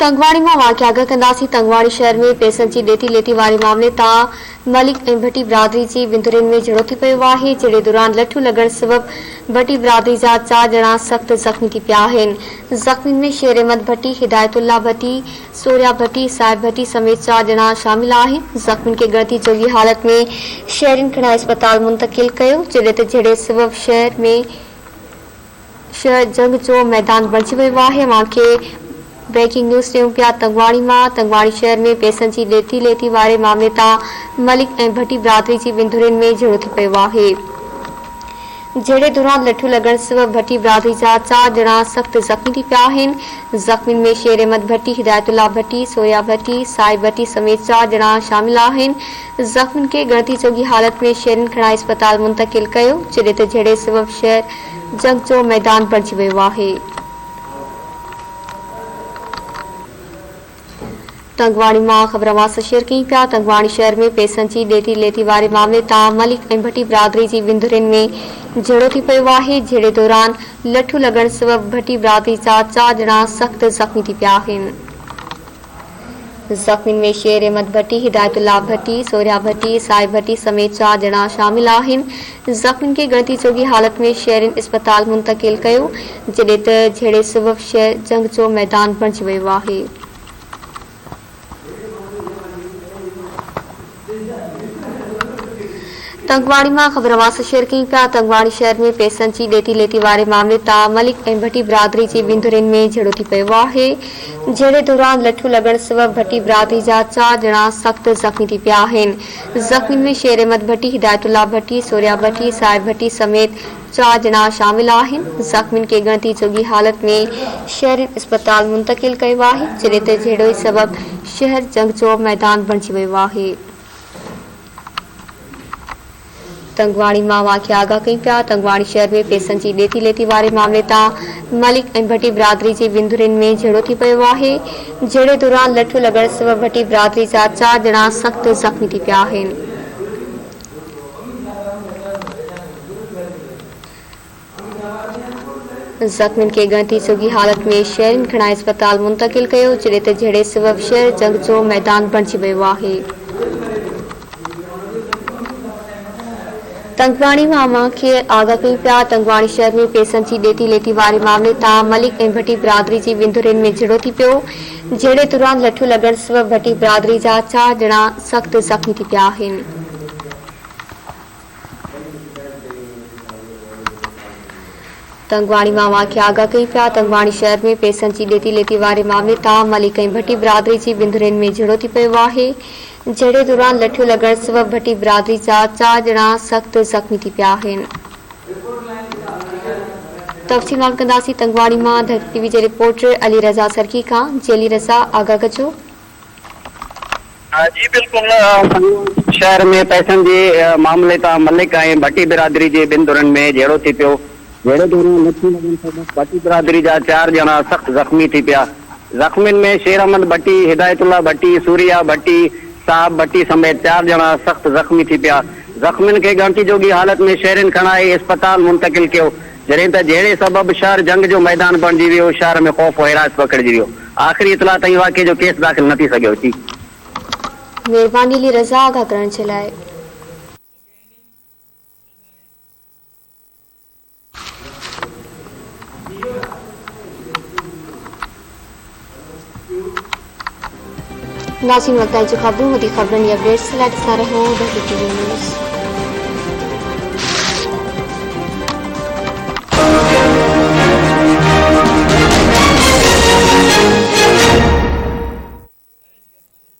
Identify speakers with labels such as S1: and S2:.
S1: तंगवाणी में वाक़िया कंदासीं। तंगवाणी शहर में पैसनि जी ॾेती लेती वारे मामले तां मलिक ऐं भट्टी बिरादरी जी विंदुरनि में झड़ो थी पियो आहे, जहिड़े दौरान लठू लॻण सबबि भट्टी बिरादरी जा 4 ॼणा सख़्त ज़ख़्मी थी पिया आहिनि। ज़ख़्मियुनि में शेर अहमद भट्टी, हिदायतुल्लाह भट्टी, सूर्या भट्टी, साहिब भट्टी समेत 4 ॼणा शामिल आहिनि। ज़ख़्मियुनि खे ॻणती जोगी हालत में शहरिन खणाए अस्पताल मुंतक़िल कयो, जहिड़े सबबि शहर जंग जो मैदान बणिजी वियो आहे। मांखे ब्रेकिंग न्यूज़ ॾियूं पिया तंगवाणी मां। तंगवाणी शहर में पैसनि जी ॾेती लेती वारे मामले तां मलिक ऐं भट्टी बिरादरी जी विंदुरनि में झड़ो थी पियो आहे, जहिड़े दौरान लठू लॻण सबबि भट्टी बिरादरी जा 4 ॼणा सख़्त ज़ख़्मी थी पिया आहिनि। ज़ख़्मियुनि में शेर अहमद भट्टी, हिदायतुल्लाह भट्टी, सूर्या भट्टी, साहिब भट्टी समेत 4 ॼणा शामिल आहिनि। ज़ख़्मियुनि खे ॻणती जोगी हालत में शहरिन खणाए अस्पताल मुंतक़िल कयो, जहिड़े सबबि शहर जंग जो मैदान बणिजी वियो आहे। तंगवाणी मां ख़बरवास शेयर कई पिया। तंगवाणी शहर में पैसनि जी ॾेती लेती वारे मामले तां मलिक ऐं भट्टी बिरादरी जी विंदुरनि में झड़ो थी पियो आहे, जहिड़े दौरान लठू लॻण सबबि भट्टी बिरादरी जा 4 ॼणा सख़्त ज़ख़्मी थी पिया आहिनि। ज़ख़्मियुनि में शेर अहमद भट्टी, हिदायतुल्लाह भट्टी, सूर्या भट्टी, साहिब भट्टी समेत 4 ॼणा शामिल आहिनि। ज़ख़्मियुनि खे ॻणती जोगी हालत में शहरिन अस्पताल मुंतक़िल कयो, जहिड़े सबबि शहर जंग जो मैदान बणिजी वियो आहे। तंगवाणी मां ख़बरवास शेयर कई पिया। तंगवाणी शहर में पैसनि जी ॾेती लेती वारे मामले तां मलिक ऐं भट्टी बिरादरी जी विंदुरनि में झड़ो थी पियो आहे, जहिड़े दौरान लठू लॻण सबबि भट्टी बिरादरी जा 4 ॼणा सख़्त ज़ख़्मी थी पिया आहिनि। ज़ख़्मियुनि में शेर अहमद भट्टी, हिदायतुल्लाह भट्टी, सूर्या भट्टी, साहिब भट्टी समेत 4 ॼणा शामिल आहिनि। ज़ख़्मियुनि खे ॻणती जोगी हालत में शहरिन अस्पताल मुंतक़िल कयो आहे, जहिड़े सबबि शहर जंग जो मैदान बणिजी वियो आहे। तंगवाणी मां वाक़िया आगाह कई पिया। तंगवाणी शहर में पैसनि जी ॾेती लेती वारे मामले तां मलिक ऐं भट्टी बिरादरी जी विंदुरनि में झड़ो थी पियो आहे, जहिड़े दौरान लठू लॻण सबबि भट्टी बिरादरी जा 4 ॼणा सख़्त ज़ख़्मी थी पिया आहिनि। ज़ख़्मियुनि खे ॻणती जोगी हालत में शहरिन खणाए अस्पताल मुंतक़िल कयो, जहिड़े सबबि शहर जंग जो मैदान बणिजी वियो आहे। तंगवाणी मां मांखे आगाह कई पिया। तंगवाणी शहर में पैसनि जी ॾेती लेती वारे मामले तां मलिक ऐं भट्टी बिरादरी जी विंदुरनि में झड़ो थी पियो, जहिड़े दौरान लठू लॻण सबबि भट्टी बिरादरी जा 4 ॼणा सख़्त ज़ख़्मी थी पिया आहिनि। तंगवाणी मां वाक़िया आगाह कई पिया। तंगवाणी शहर में पैसनि जी ॾेती लेती वारे मामले तां मलिक ऐं भट्टी बिरादरी जी विंदुरनि में झड़ो थी पियो आहे, जहिड़े दौरान लठू लॻण सबबि भट्टी बिरादरी जा 4 ॼणा सख़्त ज़ख़्मी थी पिया आहिनि। तफ़सीलात कंदासीं तंगवाणी मां। धरती टीवी जे रिपोर्टर अली रज़ा सरकी खां। अली रज़ा, आगाह कजो।
S2: जी बिल्कुल, शहर में पैसनि जे मामले तां मलिक ऐं भट्टी बिरादरी जे विंदुरनि में झड़ो थी पियो, जहिड़े दौरान लठू लॻण सबबि भट्टी बिरादरी जा 4 ॼणा सख़्त ज़ख़्मी थी पिया। ज़ख़्मियुनि में शेर अहमद भट्टी, हिदायतुल्लाह भट्टी, सूर्या भट्टी, साहिब भट्टी समेत 4 ॼणा सख़्त ज़ख़्मी थी पिया। ज़ख़्मियुनि खे ॻणती जोगी हालत में शहरिन खणाए अस्पताल मुंतक़िल कयो, जहिड़े सबबि शहर जंग जो मैदान बणिजी वियो। शहर में ख़ौफ़ हिरास पकड़जी वियो। आख़िरी इतला ताईं वाक़िए जो केस दाख़िल न थी सघियो। जी
S1: महिरबानी अली रज़ा, आगाह करण जे लाइ। नाज़रीन, वक़्त जी ख़बरूं, वधी ख़बरनि जी अपडेट्स लाइ ॾिसंदा रहो धरती टीवी न्यूज़।